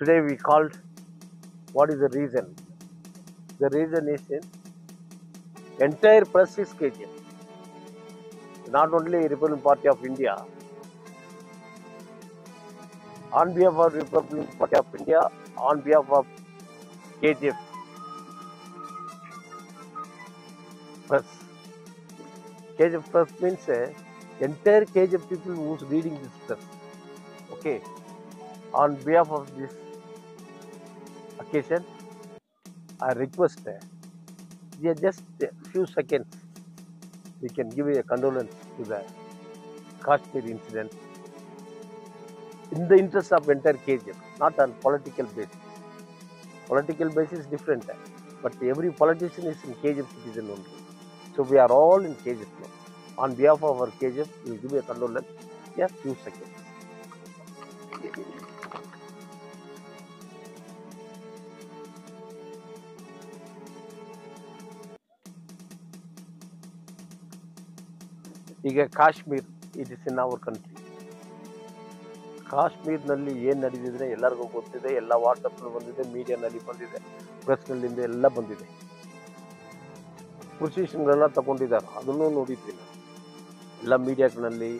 Today we called what is the reason? The reason is in entire press is KGF. Not only Republican Party of India, on behalf of Republican Party of India, on behalf of KGF press. KGF press means entire KGF people who's reading this press. Okay. On behalf of this occasion, I request just a few seconds we can give a condolence to the Kashmir incident in the interest of entire KGF, not on political basis. Political basis is different, but every politician is in KGF citizen only. So we are all in KGF now. On behalf of our KGF, we will give a condolence. Yeah, few seconds. ಈಗ Kashmir it is in our country. ಕಾಶ್ಮೀರ್ನಲ್ಲಿ ಏನು ನಡೆದಿದೆ ಎಲ್ಲರಿಗೂ ಗೊತ್ತಿದೆ. ಎಲ್ಲ ವಾಟ್ಸಪ್ನಲ್ಲಿ ಬಂದಿದೆ, ಮೀಡಿಯಾನಲ್ಲಿ ಬಂದಿದೆ, ಪ್ರೆಸ್ನಲ್ಲಿಂದ ಎಲ್ಲ ಬಂದಿದೆ. ಪೊಸಿಷನ್ಗಳೆಲ್ಲ ತಗೊಂಡಿದ್ದಾರೆ, ಅದನ್ನು ನೋಡಿದ್ವಿ ನಾವು. ಎಲ್ಲ ಮೀಡಿಯಾಗಳಲ್ಲಿ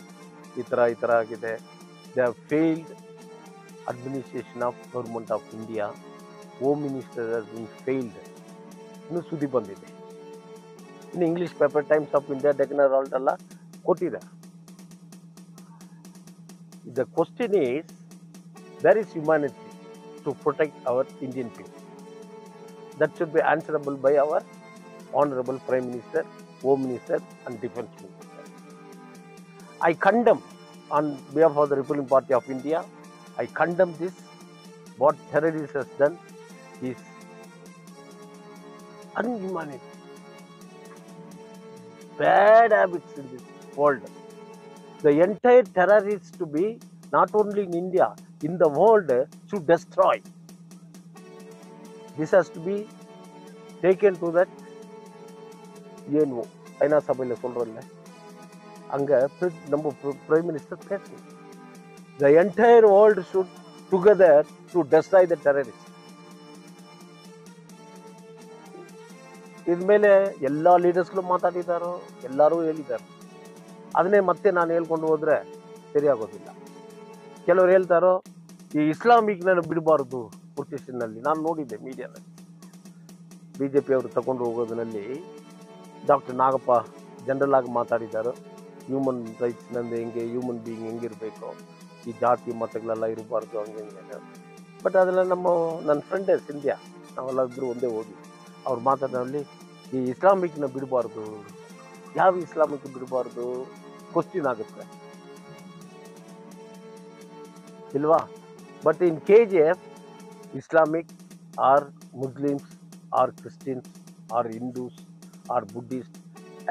ಈ ಥರ ಆಗಿದೆ. They have failed administration of government of India. Home minister has been failed ಇನ್ನೂ ಸುದ್ದಿ ಬಂದಿದೆ. ಇನ್ನು English paper Times of India, Deccan Herald ಎಲ್ಲ ಕೊಟ್ಟಿದ್ದಾರೆ. The question is, where is humanity to protect our Indian people? That should be answerable by our Honorable Prime Minister, Home Minister and Defence Minister. I condemn, on behalf of the Republican Party of India, I condemn this. What terrorists has done is inhumanity. Bad habits in this world. The entire terrorists to be not only in India, in the world, to destroy. This has to be taken to that UNO. ஐநா சபையில் சொல்கிறோம்ல, அங்கே நம்ம prime minister பேசணும். The entire world should together to destroy the terrorists. ಇದ್ಮೇಲೆ ಎಲ್ಲ ಲೀಡರ್ಸ್ಗಳು ಮಾತಾಡಿದ್ದಾರೋ, ಎಲ್ಲರೂ ಹೇಳಿದ್ದಾರೆ. ಅದನ್ನೇ ಮತ್ತೆ ನಾನು ಹೇಳ್ಕೊಂಡು ಹೋದರೆ ಸರಿಯಾಗೋದಿಲ್ಲ. ಕೆಲವರು ಹೇಳ್ತಾರೋ ಈ ಇಸ್ಲಾಮಿಕ್ನ ಬಿಡಬಾರ್ದು ಪೊಸಿಷನ್ನಲ್ಲಿ. ನಾನು ನೋಡಿದ್ದೆ ಮೀಡಿಯಾದಲ್ಲಿ BJP ಅವರು ತಗೊಂಡು ಹೋಗೋದ್ರಲ್ಲಿ ಡಾಕ್ಟರ್ ನಾಗಪ್ಪ ಜನರಲ್ ಆಗಿ ಮಾತಾಡಿದ್ದಾರೆ. ಹ್ಯೂಮನ್ ರೈಟ್ಸ್ ನಂದು ಹೆಂಗೆ, ಹ್ಯೂಮನ್ ಬೀಯಿಂಗ್ ಹೆಂಗಿರಬೇಕು, ಈ ಜಾತಿ ಮತಗಳೆಲ್ಲ ಇರಬಾರ್ದು, ಹಂಗೆ. ಬಟ್ ಅದೆಲ್ಲ ನನ್ನ ಫ್ರೆಂಡೇ ಸಿಂಧ್ಯಾ, ನಾವೆಲ್ಲ ಇಬ್ಬರು ಒಂದೇ ಹೋಗಿ ಅವ್ರು ಮಾತಾಡೋಲ್ಲಿ ಈ ಇಸ್ಲಾಮಿಕ್ನ ಬಿಡಬಾರ್ದು, ಯಾವ ಇಸ್ಲಾಮಿಕ್ ಬಿಡಬಾರ್ದು ಕ್ವಶ್ಚನ್ ಆಗುತ್ತೆ ಇಲ್ವಾ? But in KGF, Islamic or Muslims or Christians or Hindus or Buddhist,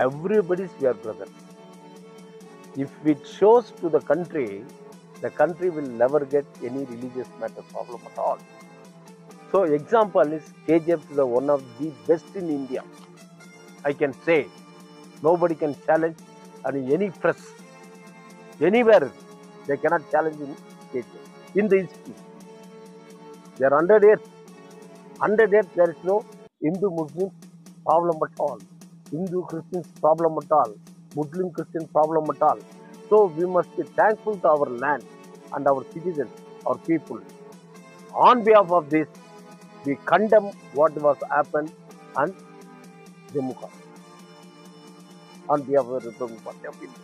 everybody's we are brothers. If it shows to the country will never get any religious matter problem at all. So example is KGF is one of the best in India. I can say nobody can challenge, and any press anywhere they cannot challenge in KGF. In the history, there are 100 years there is no Hindu Muslim problem at all, Hindu Christians problem at all, Muslim Christian problem at all. So we must be thankful to our land and our citizens, our people. On behalf of this, we condemn what was happened and Jammu Kashmir. On behalf of the Republican Party of India.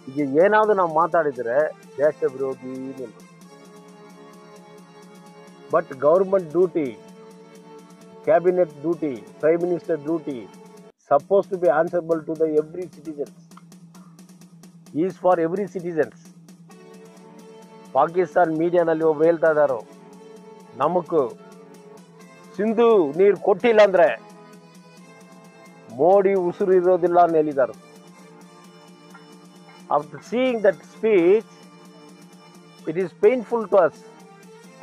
ಈಗ ಏನಾದರೂ ನಾವು ಮಾತಾಡಿದರೆ ದೇಶ ವಿರೋಧಿ. But government duty, cabinet duty, prime minister duty suppose to be answerable to the every citizens, is for every citizens. Pakistan ಮೀಡಿಯಾನಲ್ಲಿ ಒಬ್ರು ಹೇಳ್ತಾ ಇದ್ದಾರೋ, ನಮಗೂ ಸಿಂಧು ನೀರು ಕೊಟ್ಟಿಲ್ಲ ಅಂದ್ರೆ ಮೋಡಿ ಉಸಿರು ಇರೋದಿಲ್ಲ ಅಂತ ಹೇಳಿದ್ದಾರೆ. After seeing that speech, it is painful to us,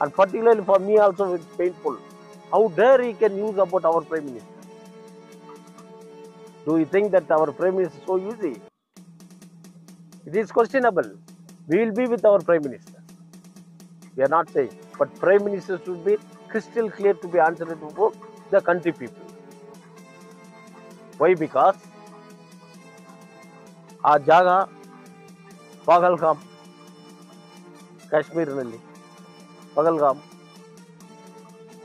and particularly for me also it's painful. How dare he can use about our Prime Minister? Do you think that our Prime Minister is so easy? It is questionable. We will be with our Prime Minister. We are not saying. But Prime Minister should be crystal clear to be answered to the country people. Why? Because ಆ ಜಾಗ Pahalgam, ಕಾಶ್ಮೀರಿನಲ್ಲಿ Pahalgam.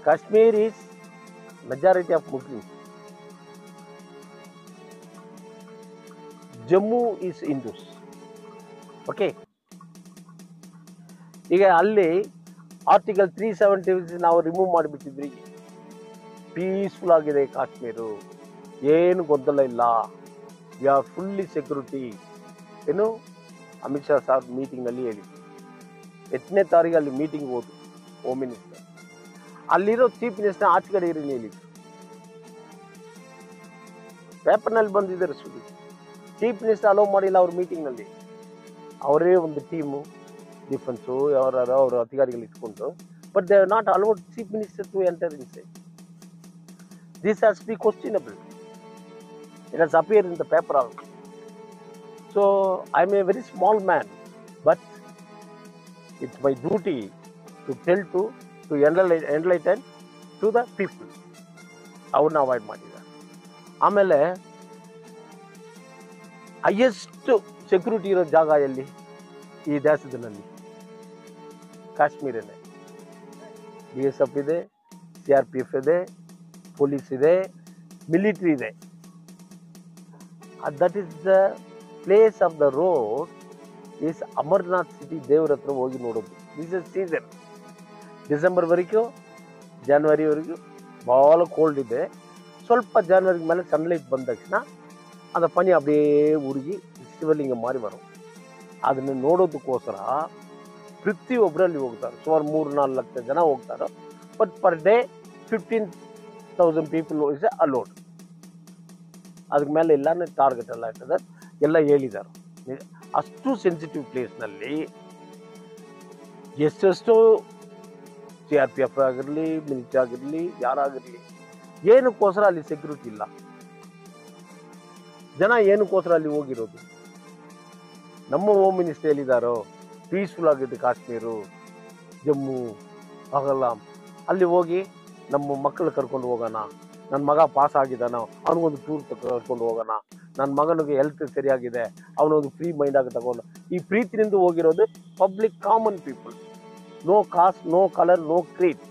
Kashmir is majority of Muslims. Jammu is Hindus. Okay. ಈಗ ಅಲ್ಲಿ article 370 ನಾವು remove ಮಾಡಿಬಿಟ್ಟಿದ್ರಿ, peaceful ಆಗಿದೆ ಕಾಶ್ಮೀರು, ಏನು ಗೊಂದಲ ಇಲ್ಲ, we are fully security. ಏನು ಅಮಿತ್ ಶಾ ಸಾರ್ ಮೀಟಿಂಗ್ನಲ್ಲಿ ಹೇಳಿ, 8ನೇ ತಾರೀಕು ಅಲ್ಲಿ ಮೀಟಿಂಗ್ ಹೋದ್ರು ಹೋಮ್ ಮಿನಿಸ್ಟರ್, ಅಲ್ಲಿರೋ ಚೀಫ್ ಮಿನಿಸ್ಟರ್ ಆಚೆ ಕಡೆ ಇರಿ ಹೇಳಿ, ಪೇಪರ್ನಲ್ಲಿ ಬಂದಿದ್ದಾರೆ ಸುದ್ದಿ. ಚೀಫ್ ಮಿನಿಸ್ಟರ್ ಅಲೋ ಮಾಡಿಲ್ಲ ಅವ್ರ ಮೀಟಿಂಗ್ನಲ್ಲಿ, ಅವರೇ ಒಂದು ಟೀಮು ಡಿಫೆನ್ಸು ಅವರ ಅಧಿಕಾರಿಗಳು ಇಟ್ಕೊಂಡು, but they are not allowed chief minister to enter inside. This has be questionable. It has appeared in the paper also. So I am a very small man, but it's my duty to tell to enlighten to the people. ಅವನ್ನ avoid ಮಾಡಿದ್ದಾರೆ. ಆಮೇಲೆ highest security ಇರೋ ಜಾಗ ಎಲ್ಲಿ ಈ ದೇಶದಲ್ಲಿ? ಕಾಶ್ಮೀರನೇ. BSF ಇದೆ, CRPF ಇದೆ, ಪೊಲೀಸ್ ಇದೆ, ಮಿಲಿಟರಿ ಇದೆ. That is the place of the road is Amarnath city. ದೇವ್ರ ಹತ್ರ ಹೋಗಿ ನೋಡೋದು. This is season. ಡಿಸೆಂಬರ್ ವರೆಗೂ, ಜಾನ್ವರಿವರೆಗೂ ಭಾಳ ಕೋಲ್ಡ್ ಇದೆ. ಸ್ವಲ್ಪ ಜಾನ್ವರಿ ಮೇಲೆ ಸನ್ಲೈಟ್ ಬಂದ ತಕ್ಷಣ ಅದು ಪನಿ அப்படியே ಉರುಗಿ ಶಿವಲಿಂಗ ಮಾರಿ ಬರೋದು. ಅದನ್ನು ನೋಡೋದಕ್ಕೋಸ್ಕರ ಪ್ರತಿಯೊಬ್ಬರಲ್ಲಿ ಹೋಗ್ತಾರೆ. ಸುಮಾರು 3-4 ಲಕ್ಷ ಜನ ಹೋಗ್ತಾರೆ. But per day 15,000 people is allowed. ಅದಕ್ಕೆ ಮೇಲೆ ಎಲ್ಲಾನು ಟಾರ್ಗೆಟ್ ಎಲ್ಲ ಇರ್ತದೆ, ಎಲ್ಲ ಹೇಳಿದ್ದಾರೆ. ಅಷ್ಟು ಸೆನ್ಸಿಟಿವ್ ಪ್ಲೇಸ್ನಲ್ಲಿ ಎಷ್ಟೆಷ್ಟೋ CRPF ಆಗಿರಲಿ, ಮಿಲಿಟರಿ ಆಗಿರಲಿ, ಯಾರಾಗಿರಲಿ, ಏನಕ್ಕೋಸ್ಕರ ಅಲ್ಲಿ ಸೆಕ್ಯೂರಿಟಿ ಇಲ್ಲ? ಜನ ಏನಕ್ಕೋಸ್ಕರ ಅಲ್ಲಿ ಹೋಗಿರೋದು? ನಮ್ಮ ಹೋಮ್ ಮಿನಿಸ್ಟರ್ ಹೇಳಿದಾರೋ ಪೀಸ್ಫುಲ್ ಆಗಿದೆ ಕಾಶ್ಮೀರು, ಜಮ್ಮು, ಪಹಲ್ಗಾಮ್. ಅಲ್ಲಿ ಹೋಗಿ ನಮ್ಮ ಮಕ್ಕಳು ಕರ್ಕೊಂಡು ಹೋಗೋಣ, ನನ್ನ ಮಗ ಪಾಸ್ ಆಗಿದ್ದಾನೋ ಅವನಿಗೊಂದು ಟೂರ್ ಕರ್ಕೊಂಡು ಹೋಗೋಣ, ನನ್ನ ಮಗನಿಗೆ ಹೆಲ್ತ್ ಸರಿಯಾಗಿದೆ ಅವನೊಂದು ಫ್ರೀ ಮೈಂಡ್ ಆಗಿ ತಗೊಂಡು, ಈ ಪ್ರೀತಿನಿಂದ ಹೋಗಿರೋದು public common people. No caste, no colour, no creed.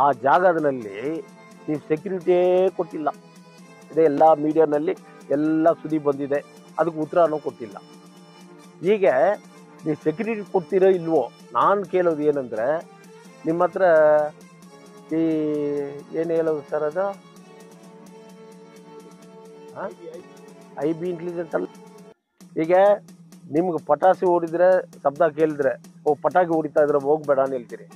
ಆ ಜಾಗದಲ್ಲಿ ನೀವು ಸೆಕ್ಯೂರಿಟಿಯೇ ಕೊಟ್ಟಿಲ್ಲ. ಇದೇ ಎಲ್ಲ ಮೀಡಿಯಾನಲ್ಲಿ ಎಲ್ಲ ಸುದ್ದಿ ಬಂದಿದೆ, ಅದಕ್ಕೆ ಉತ್ತರನೂ ಕೊಟ್ಟಿಲ್ಲ. ಹೀಗೆ ನೀವು ಸೆಕ್ಯೂರಿಟಿ ಕೊಡ್ತೀರೋ ಇಲ್ವೋ? ನಾನು ಕೇಳೋದು ಏನಂದರೆ, ನಿಮ್ಮ ಹತ್ರ ಈ ಏನು ಹೇಳೋದು ಸರ್, ಅದು IB ಇಂಟೆಲಿಜೆನ್ಸ್ ಅಲ್ಲ. ಈಗ ನಿಮ್ಗೆ ಪಟಾಸು ಹೊಡಿದ್ರೆ, ಶಬ್ದ ಕೇಳಿದ್ರೆ ಓ ಪಟಾಕಿ ಹೊಡಿತಾ ಇದ್ರೆ ಹೋಗ್ಬೇಡ ಅಂತ ಹೇಳ್ತೀರಿ.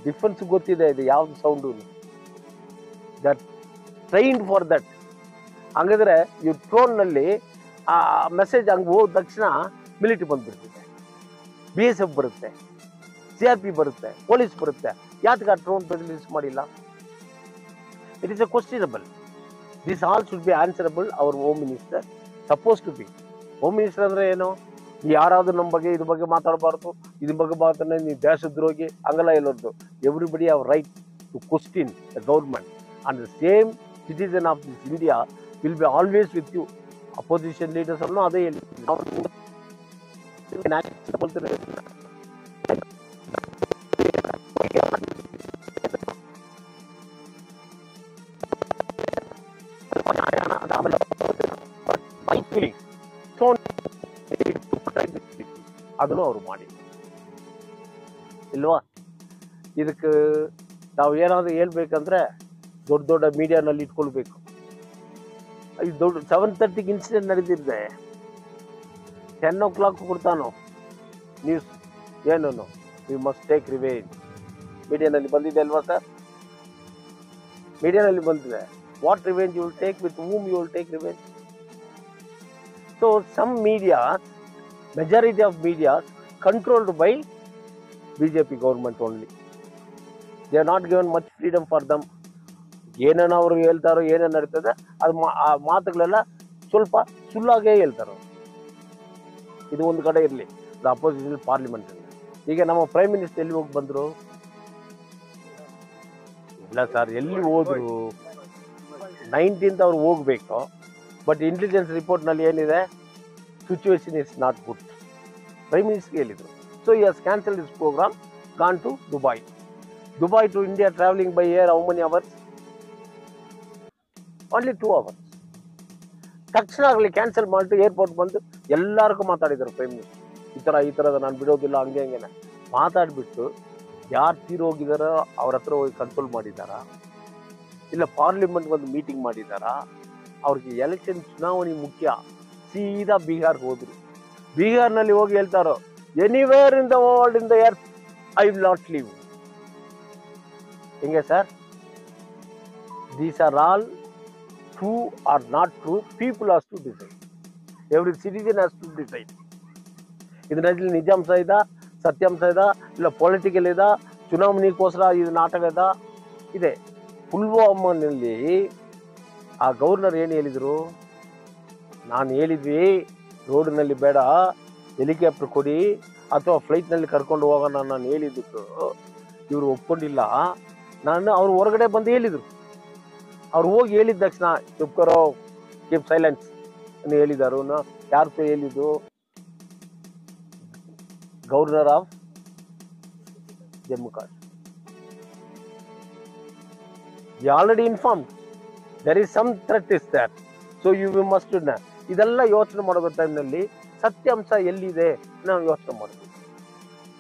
ಡಿಫೆನ್ಸ್ ಗೊತ್ತಿದೆ ಇದು ಯಾವ್ದು sound, that trained for that. ಹಂಗಾದ್ರೆ ಈ ಡ್ರೋನ್ನಲ್ಲಿ ಆ ಮೆಸೇಜ್ ಹಂಗೆ ಹೋದ ತಕ್ಷಣ ಮಿಲಿಟರಿ ಬಂದ್ಬಿಡ್ತಿದೆ, BSF ಬರುತ್ತೆ, CRP ಬರುತ್ತೆ, ಪೊಲೀಸ್ ಬರುತ್ತೆ. ಯಾತಕ್ಕೆ ಆ ಡ್ರೋನ್ ರಿಲೀಸ್ ಮಾಡಿಲ್ಲ? It is a questionable. This all should be answerable our home minister. Suppose to be home minister ಅಂದರೆ ಏನು? ಯಾರಾದ್ರೂ ನಮ್ಮ ಬಗ್ಗೆ ಇದ್ರ ಬಗ್ಗೆ ಮಾತಾಡಬಾರ್ದು, ಇದ್ರ ಬಗ್ಗೆ ಮಾತಾಡಿದ್ರೆ ನೀವು ದೇಶದ್ರೋಹಿ ಹಂಗೆಲ್ಲ ಹೇಳೋದು. Everybody have right to question the government, and the same citizen of this India will be always with you. Opposition leaders ಅನ್ನು ಅದೇ ಹೇಳಿ ಅದನ್ನು ಅವರು ಮಾಡಿ ಇಲ್ವಾ? ಇದಕ್ಕೆ ನಾವು ಏನಾದರೂ ಹೇಳ್ಬೇಕಂದ್ರೆ ದೊಡ್ಡ ದೊಡ್ಡ ಮೀಡಿಯಾನಲ್ಲಿ ಇಟ್ಕೊಳ್ಬೇಕು. ಇದು ದೊಡ್ಡ 7:30 ಇನ್ಸಿಡೆಂಟ್ ನಡೆದಿದೆ, 10 o'clock ಕೊಡ್ತಾನೋ ನ್ಯೂಸ್. ಏನು ವಿ ಮಸ್ಟ್ ಟೇಕ್ ರಿವೆಂಜ್. ಮೀಡಿಯಾನಲ್ಲಿ ಬಂದಿದೆ ಅಲ್ವಾ ಸರ್? ಮೀಡಿಯಾನಲ್ಲಿ ಬಂದಿದೆ. What revenge you will take, with whom you will take revenge? So some media, majority of media controlled by BJP government only. They are not given much freedom for them. ಏನೇನು ಅವರು ಹೇಳ್ತಾರೋ, ಏನೇನು ನಡೀತದೆ ಅದು ಆ ಮಾತುಗಳೆಲ್ಲ ಸ್ವಲ್ಪ ಸುಳ್ಳಾಗೇ ಹೇಳ್ತಾರೋ. ಇದು ಒಂದು ಕಡೆ ಇರಲಿ, ದ ಅಪೋಸಿಷನ್ ಪಾರ್ಲಿಮೆಂಟಲ್ಲಿ ಈಗ ನಮ್ಮ ಪ್ರೈಮ್ ಮಿನಿಸ್ಟರ್ ಎಲ್ಲಿ ಹೋಗಿ ಬಂದರು? ಇಲ್ಲ ಸರ್, ಎಲ್ಲಿ ಹೋದ್ರು 19th ಅವ್ರು ಹೋಗ್ಬೇಕು. ಬಟ್ ಇಂಟೆಲಿಜೆನ್ಸ್ ರಿಪೋರ್ಟ್ನಲ್ಲಿ ಏನಿದೆ, situation is not good. Prime ಮಿನಿಸ್ಟರ್ಗೆ ಹೇಳಿದರು. ಸೊ ಈ has cancel this programme, gone to Dubai. Dubai to India travelling by air how many hours? Only 2 hours. ತಕ್ಷಣ ಆಗಲಿ ಕ್ಯಾನ್ಸಲ್ ಮಾಡಿட்டு ಏರ್ಪೋರ್ಟ್ ಬಂದು ಎಲ್ಲರಿಗೂ ಮಾತಾಡಿದರು ಪ್ರೈಮ್ ಮಿನಿಸ್ಟರ್. ಈ ಥರದ ನಾನು ಬಿಡೋದಿಲ್ಲ, ಹಂಗೆ ಹಂಗೆನೆ ಮಾತಾಡಿಬಿಟ್ಟು ಯಾರು ತೀರೋಗಿದಾರೋ ಅವ್ರ ಹತ್ರ ಹೋಗಿ ಕನ್ಸೋಲ್ ಮಾಡಿದಾರಾ, ಇಲ್ಲ ಪಾರ್ಲಿಮೆಂಟ್ ಒಂದು ಮೀಟಿಂಗ್ ಮಾಡಿದಾರಾ? ಅವ್ರಿಗೆ ಎಲೆಕ್ಷನ್ ಚುನಾವಣೆ ಮುಖ್ಯ. ಸೀದಾ ಬಿಹಾರ್ಗೆ ಹೋದ್ರು. ಬಿಹಾರ್ನಲ್ಲಿ ಹೋಗಿ ಹೇಳ್ತಾರೋ, anywhere in the world in the earth I will not leave. ಹೆಂಗೆ sir? These are all true or not true, people has to decide. Every citizen has to decide. ಇದರಲ್ಲಿ ನಿಜಾಂಶ ಇದೆ, ಸತ್ಯಾಂಶ ಇದೆ, ಇಲ್ಲ ಪೊಲಿಟಿಕಲ್ ಇದೆ, ಚುನಾವಣೆಗೋಸ್ಕರ ಇದು ನಾಟಕ ಇದೆ. ಪುಲ್ವಾಮಾನಲ್ಲಿ ಆ ಗವರ್ನರ್ ಏನು ಹೇಳಿದರು? ನಾನು ಹೇಳಿದ್ವಿ ರೋಡ್ನಲ್ಲಿ ಬೇಡ, ಹೆಲಿಕಾಪ್ಟರ್ ಕೊಡಿ ಅಥವಾ ಫ್ಲೈಟ್ನಲ್ಲಿ ಕರ್ಕೊಂಡು ಹೋಗೋಣ ನಾನು ಹೇಳಿದ್ದಕ್ಕೆ ಇವರು ಒಪ್ಕೊಂಡಿಲ್ಲ. ಅವ್ರು ಹೊರಗಡೆ ಬಂದು ಹೇಳಿದರು. ಅವ್ರು ಹೋಗಿ ಹೇಳಿದ ತಕ್ಷಣ ಚುಪ್ಕರೋ, ಕೀಪ್ ಸೈಲೆನ್ಸ್ ಅಂತ ಹೇಳಿದರು. ಯಾರು ಹೇಳಿದ್ದು? Governor of Jammu Kashmir. You already informed there is some threat is there, so you must. ಇದೆಲ್ಲ ಯೋಚನೆ ಮಾಡೋ ಟೈಮ್ನಲ್ಲಿ ಸತ್ಯಾಂಶ ಎಲ್ಲಿದೆ ನಾವು ಯೋಚನೆ ಮಾಡಬೇಕು.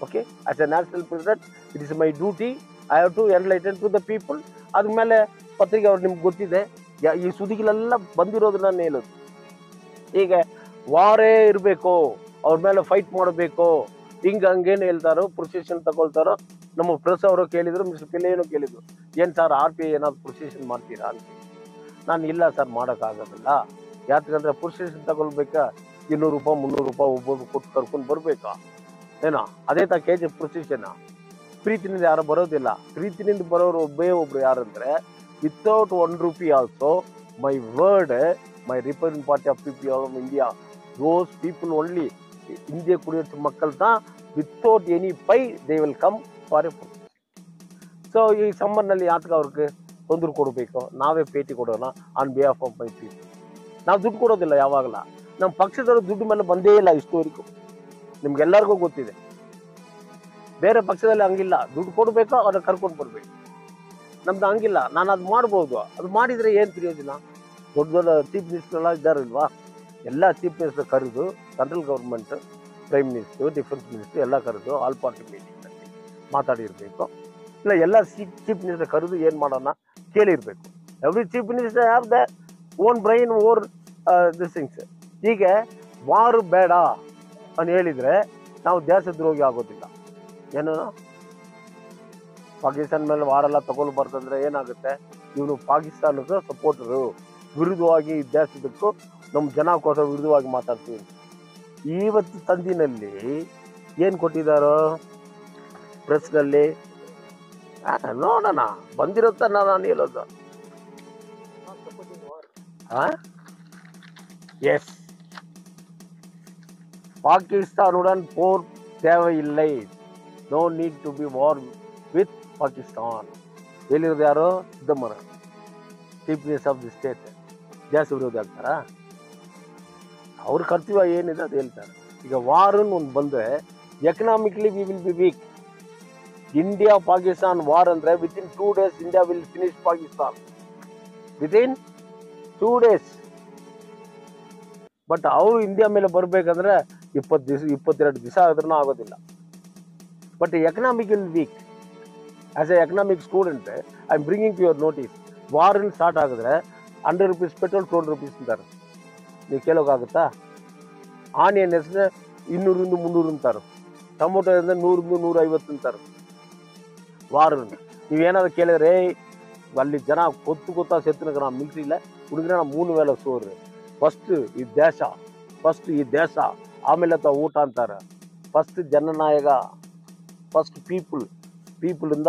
Okay, as a national president it is my duty, I have to enlighten to the people. ಆದ್ಮೇಲೆ ಪತ್ರಿಕೆ ಅವ್ರು ನಿಮ್ಗೆ ಗೊತ್ತಿದೆ, ಈ ಸುದ್ದಿಗಳೆಲ್ಲ ಬಂದಿರೋದು ನಾನು ಹೇಳೋದು. ಈಗ ವಾರೇ ಇರಬೇಕು, ಅವ್ರ ಮೇಲೆ ಫೈಟ್ ಮಾಡಬೇಕು, ಹಂಗೇನು ಹೇಳ್ತಾರೋ, ಪ್ರೊಸೆಷನ್ ತಗೊಳ್ತಾರೋ. ನಮ್ಮ ಪ್ರೆಸ್ ಅವರು ಕೇಳಿದ್ರು, ಮಿಸ್ಟರ್ ಪಿಲ್ಲೆಯನ್ನು ಕೇಳಿದ್ರು, ಏನು ಸರ್ RPI ಏನಾದ್ರು ಪ್ರೊಸೆಷನ್ ಮಾಡ್ತೀರಾ ಅಂತ. ನಾನು ಇಲ್ಲ ಸರ್, ಮಾಡೋಕ್ಕಾಗೋದಿಲ್ಲ. ಯಾಕಂದ್ರೆ ಪ್ರೊಸೆಷನ್ ತಗೊಳ್ಬೇಕಾ 200 ರೂಪಾಯಿ 300 ರೂಪಾಯಿ ಒಬ್ಬೊಬ್ರು ಕೊಟ್ಟು ಕರ್ಕೊಂಡು ಬರ್ಬೇಕಾ ಏನೋ? ಅದೇ KGF ಪ್ರೊಸೆಷನ್ ಪ್ರೀತಿನಿಂದ ಯಾರು ಬರೋದಿಲ್ಲ. ಪ್ರೀತಿನಿಂದ ಬರೋರು ಒಬ್ರು ಯಾರಂದ್ರೆ, without 1 rupee also my word, my republic party of people of India, those people only. India ಕುಡಿಯೋ ಮಕ್ಕಳನ್ನ without any pie they will come for a food. So ಈ ಸಮ್ಮರ್ನಲ್ಲಿ ಯಾತಕ ಅವ್ರಿಗೆ ತೊಂದರೆ ಕೊಡಬೇಕು? ನಾವೇ ಭೇಟಿ ಕೊಡೋಣ on behalf of my people. ನಾವು ದುಡ್ಡು ಕೊಡೋದಿಲ್ಲ ಯಾವಾಗಲ. ನಮ್ಮ ಪಕ್ಷದವರು ದುಡ್ಡು ಮೇಲೆ ಬಂದೇ ಇಲ್ಲ ಇಷ್ಟುವರೆಗೂ, ನಿಮ್ಗೆಲ್ಲರಿಗೂ ಗೊತ್ತಿದೆ. ಬೇರೆ ಪಕ್ಷದಲ್ಲಿ ಹಂಗಿಲ್ಲ, ದುಡ್ಡು ಕೊಡಬೇಕು, ಅವ್ರನ್ನ ಕರ್ಕೊಂಡು ಬರ್ಬೇಕು. ನಮ್ದು ಹಂಗಿಲ್ಲ. ನಾನು ಅದು ಮಾಡ್ಬೋದು, ಅದು ಮಾಡಿದರೆ ಏನು ಪ್ರಯೋಜನ? ದೊಡ್ಡ ದೊಡ್ಡ ಚೀಫ್ ಮಿನಿಸ್ಟರ್ಲ್ಲ ಇದ್ದಾರಲ್ವಾ, ಎಲ್ಲ ಚೀಫ್ ಮಿನಿಸ್ಟರ್ ಕರೆದು, central government prime minister, defence minister ಎಲ್ಲ ಕರೆದು ಆಲ್ ಪಾರ್ಟಿ ಮೀಟಿಂಗ್ನಲ್ಲಿ ಮಾತಾಡಿರಬೇಕು. ಇಲ್ಲ ಎಲ್ಲ ಚೀಫ್ ಮಿನಿಸ್ಟರ್ ಕರೆದು ಏನು ಮಾಡೋಣ ಕೇಳಿರಬೇಕು. Every chief minister have the own brain, or this things. ಹೀಗೆ ವಾರು ಬೇಡ ಅಂತ ಹೇಳಿದರೆ ನಾವು ದೇಶದ್ರೋಹಿ ಆಗೋದಿಲ್ಲ. ಏನು ಪಾಕಿಸ್ತಾನ ಮೇಲೆ ವಾರೆಲ್ಲ ತಗೊಳ್ಬಾರ್ದಂದ್ರೆ ಏನಾಗುತ್ತೆ? ಇವನು ಪಾಕಿಸ್ತಾನದ ಸಪೋರ್ಟರು, ವಿರುದ್ಧವಾಗಿ ದೇಶದಕ್ಕೂ ನಮ್ಮ ಜನಕ್ಕೋಸ್ಕರ ವಿರುದ್ಧವಾಗಿ ಮಾತಾಡ್ತೀವಿ. ಇವತ್ತು ಸಂದಿನಲ್ಲಿ ಏನು ಕೊಟ್ಟಿದ್ದಾರೋ ಪ್ರೆಸ್ನಲ್ಲಿ ನೋಡೋಣ, ಬಂದಿರುತ್ತೆ. ನಾನು ಹೇಳೋದು எஸ், பாகிஸ்தானுடன் போர் தேவையில்லை, no need to be war with Pakistan. ಹೇಳಿರೋದು ಯಾರು? Siddaramaiah, chief minister of the state. ದೇಶ ವಿರೋಧಿ ಆಗ್ತಾರ? ಅವ್ರ ಕರ್ತವ್ಯ ಏನಿದೆ ಅದು ಹೇಳ್ತಾರೆ. ಈಗ ವಾರನ್ನು ಒಂದು ಬಂದರೆ economically we will be weak. India Pakistan war ಅಂದರೆ within 2 days India will finish Pakistan, within 2 days. But ಅವರು ಇಂಡಿಯಾ ಮೇಲೆ ಬರಬೇಕಂದ್ರೆ 20 ದಿವಸ 22 ದಿವಸ ಆದ್ರೂ ಆಗೋದಿಲ್ಲ. But economical weak. As a economic student I am bringing to your notice, war start ಆಗಿದ್ರೆ 100 rupees petrol 200 rupees ಅಂತಾರೆ. ನೀವು ಕೇಳೋಕ್ಕಾಗುತ್ತಾ? ಆನಿಯನ್ ಹೆಸರು 200 300 ಅಂತಾರೆ, ಟೊಮೊಟೊ ಅಂದರೆ 100 150 ಅಂತಾರೆ. ವಾರ ನೀವೇನಾದ್ರು ಕೇಳಿದ್ರೆ ಅಲ್ಲಿ ಜನ ಕೊತ್ತಾ ಸೆತ್ತನಗ ನಾವು ಮಿಲ್ಟ್ರಿ ಇಲ್ಲ ಹುಡುಗ್ರೆ ನಾವು 3 ವೇಳೆ ಸೋರು. ಫಸ್ಟ್ ಈ ದೇಶ ಆಮೇಲೆ ಅಥವಾ ಊಟ ಅಂತಾರೆ. ಫಸ್ಟ್ ಜನನಾಯಕ, ಫಸ್ಟ್ ಪೀಪಲ್ ಇಂದ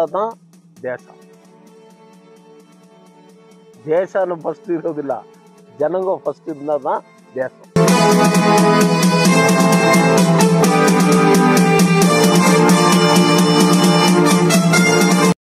ದೇಶನೂ ಫಸ್ಟ್ ಇರೋದಿಲ್ಲ, ಜನಗೂ ಫಸ್ಟ್ ಇಂದ ದೇಶ.